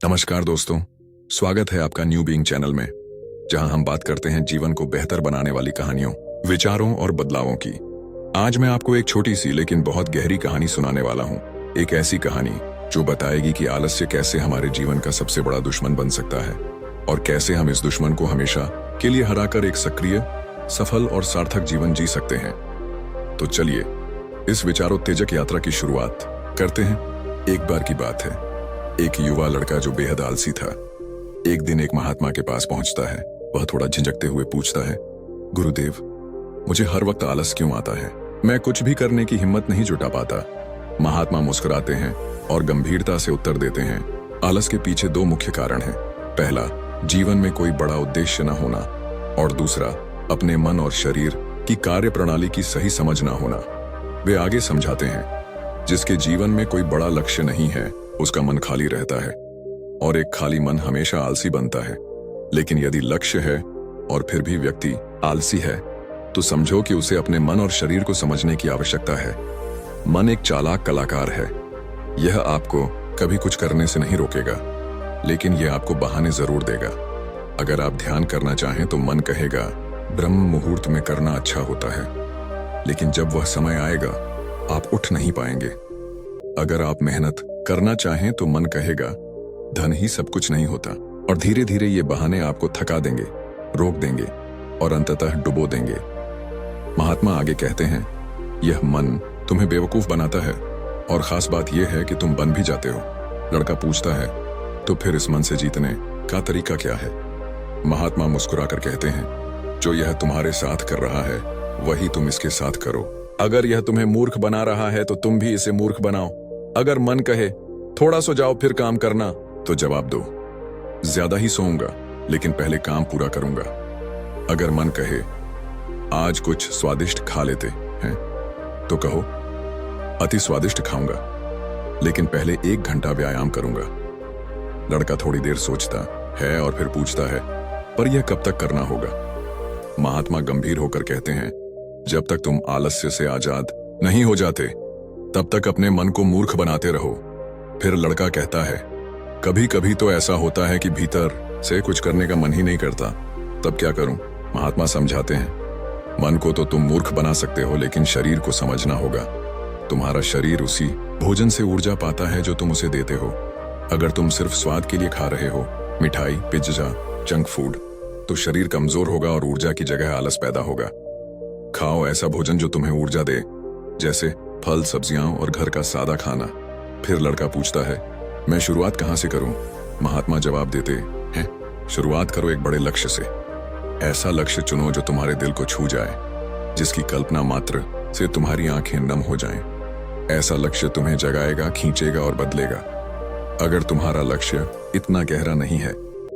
नमस्कार दोस्तों, स्वागत है आपका न्यू बीइंग चैनल में, जहां हम बात करते हैं जीवन को बेहतर बनाने वाली कहानियों, विचारों और बदलावों की। आज मैं आपको एक छोटी सी लेकिन बहुत गहरी कहानी सुनाने वाला हूं। एक ऐसी कहानी जो बताएगी कि आलस्य कैसे हमारे जीवन का सबसे बड़ा दुश्मन बन सकता है और कैसे हम इस दुश्मन को हमेशा के लिए हराकर एक सक्रिय, सफल और सार्थक जीवन जी सकते हैं। तो चलिए इस विचारोत्तेजक यात्रा की शुरुआत करते हैं। एक बार की बात है, एक युवा लड़का जो बेहद आलसी था, एक दिन एक महात्मा के पास पहुंचता है। वह थोड़ा झिझकते हुए पूछता है, गुरुदेव, मुझे हर वक्त आलस क्यों आता है? मैं कुछ भी करने की हिम्मत नहीं जुटा पाता। महात्मा मुस्कुराते हैं और गंभीरता से उत्तर देते हैं, आलस के पीछे दो मुख्य कारण हैं। पहला, जीवन में कोई बड़ा उद्देश्य न होना, और दूसरा, अपने मन और शरीर की कार्य प्रणाली की सही समझ न होना। वे आगे समझाते हैं, जिसके जीवन में कोई बड़ा लक्ष्य नहीं है उसका मन खाली रहता है, और एक खाली मन हमेशा आलसी बनता है। लेकिन यदि लक्ष्य है और फिर भी व्यक्ति आलसी है, तो समझो कि उसे अपने मन और शरीर को समझने की आवश्यकता है। मन एक चालाक कलाकार है। यह आपको कभी कुछ करने से नहीं रोकेगा, लेकिन यह आपको बहाने जरूर देगा। अगर आप ध्यान करना चाहें तो मन कहेगा, ब्रह्म मुहूर्त में करना अच्छा होता है, लेकिन जब वह समय आएगा आप उठ नहीं पाएंगे। अगर आप मेहनत करना चाहें तो मन कहेगा, धन ही सब कुछ नहीं होता, और धीरे धीरे ये बहाने आपको थका देंगे, रोक देंगे और अंततः डुबो देंगे। महात्मा आगे कहते हैं, यह मन तुम्हें बेवकूफ बनाता है, और खास बात यह है कि तुम बन भी जाते हो। लड़का पूछता है, तो फिर इस मन से जीतने का तरीका क्या है? महात्मा मुस्कुराकर कहते हैं, जो यह तुम्हारे साथ कर रहा है वही तुम इसके साथ करो। अगर यह तुम्हें मूर्ख बना रहा है तो तुम भी इसे मूर्ख बनाओ। अगर मन कहे थोड़ा सो जाओ फिर काम करना, तो जवाब दो, ज्यादा ही सोऊंगा लेकिन पहले काम पूरा करूंगा। अगर मन कहे आज कुछ स्वादिष्ट खा लेते हैं, तो कहो अति स्वादिष्ट खाऊंगा लेकिन पहले 1 घंटा व्यायाम करूंगा। लड़का थोड़ी देर सोचता है और फिर पूछता है, पर यह कब तक करना होगा? महात्मा गंभीर होकर कहते हैं, जब तक तुम आलस्य से आजाद नहीं हो जाते तब तक अपने मन को मूर्ख बनाते रहो। फिर लड़का कहता है, कभी कभी तो ऐसा होता है कि भीतर से कुछ करने का मन ही नहीं करता, तब क्या करूं? महात्मा समझाते हैं, मन को तो तुम मूर्ख बना सकते हो, लेकिन शरीर को समझना होगा। तुम्हारा शरीर उसी भोजन से ऊर्जा पाता है जो तुम उसे देते हो। अगर तुम सिर्फ स्वाद के लिए खा रहे हो, मिठाई, पिज्जा, जंक फूड, तो शरीर कमजोर होगा और ऊर्जा की जगह आलस पैदा होगा। खाओ ऐसा भोजन जो तुम्हें ऊर्जा दे, जैसे फल, सब्जियां और घर का सादा खाना। फिर लड़का पूछता है, मैं शुरुआत कहां से करूं? महात्मा जवाब देते हैं, शुरुआत करो एक बड़े लक्ष्य से। ऐसा लक्ष्य चुनो जो तुम्हारे दिल को छू जाए, जिसकी कल्पना मात्र से तुम्हारी आंखें नम हो जाएं। ऐसा लक्ष्य तुम्हें जगाएगा, खींचेगा और बदलेगा। अगर तुम्हारा लक्ष्य इतना गहरा नहीं है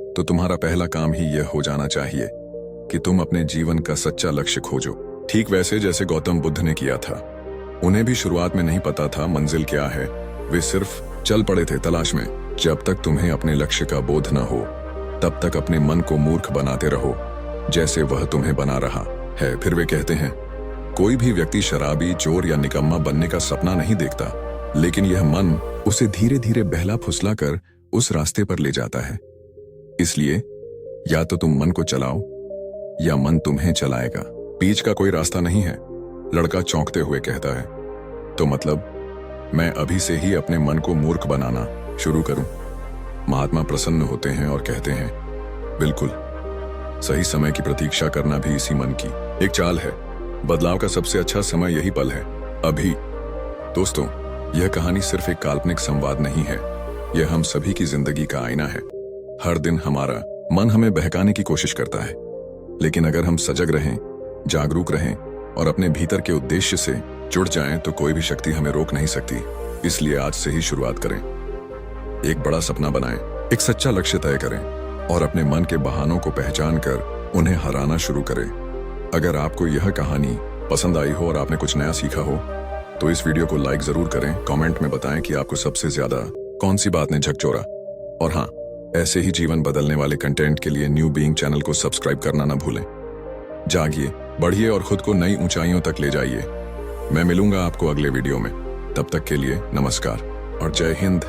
तो तुम्हारा पहला काम ही यह हो जाना चाहिए कि तुम अपने जीवन का सच्चा लक्ष्य खोजो, ठीक वैसे जैसे गौतम बुद्ध ने किया था। उन्हें भी शुरुआत में नहीं पता था मंजिल क्या है, वे सिर्फ चल पड़े थे तलाश में। जब तक तुम्हें अपने लक्ष्य का बोध न हो, तब तक अपने मन को मूर्ख बनाते रहो, जैसे वह तुम्हें बना रहा है। फिर वे कहते हैं, कोई भी व्यक्ति शराबी, चोर या निकम्मा बनने का सपना नहीं देखता, लेकिन यह मन उसे धीरे धीरे बहला फुसला कर उस रास्ते पर ले जाता है। इसलिए या तो तुम मन को चलाओ या मन तुम्हें चलाएगा, बीच का कोई रास्ता नहीं है। लड़का चौंकते हुए कहता है, तो मतलब मैं अभी से ही अपने मन को मूर्ख बनाना शुरू करूं? महात्मा प्रसन्न होते हैं और कहते हैं, बिल्कुल, सही समय की प्रतीक्षा करना भी इसी मन की एक चाल है। बदलाव का सबसे अच्छा समय यही पल है, अभी। दोस्तों, यह कहानी सिर्फ एक काल्पनिक संवाद नहीं है, यह हम सभी की जिंदगी का आईना है। हर दिन हमारा मन हमें बहकाने की कोशिश करता है, लेकिन अगर हम सजग रहें, जागरूक रहें और अपने भीतर के उद्देश्य से जुड़ जाएं, तो कोई भी शक्ति हमें रोक नहीं सकती। इसलिए आज से ही शुरुआत करें, एक बड़ा सपना बनाएं, एक सच्चा लक्ष्य तय करें और अपने मन के बहानों को पहचान कर उन्हें हराना शुरू करें। अगर आपको यह कहानी पसंद आई हो और आपने कुछ नया सीखा हो, तो इस वीडियो को लाइक जरूर करें। कमेंट में बताएं कि आपको सबसे ज्यादा कौन सी बात ने झकझोरा। और हाँ, ऐसे ही जीवन बदलने वाले कंटेंट के लिए न्यू बीइंग चैनल को सब्सक्राइब करना ना भूलें। जागिए, बढ़िए और खुद को नई ऊंचाइयों तक ले जाइए। मैं मिलूंगा आपको अगले वीडियो में। तब तक के लिए नमस्कार और जय हिंद।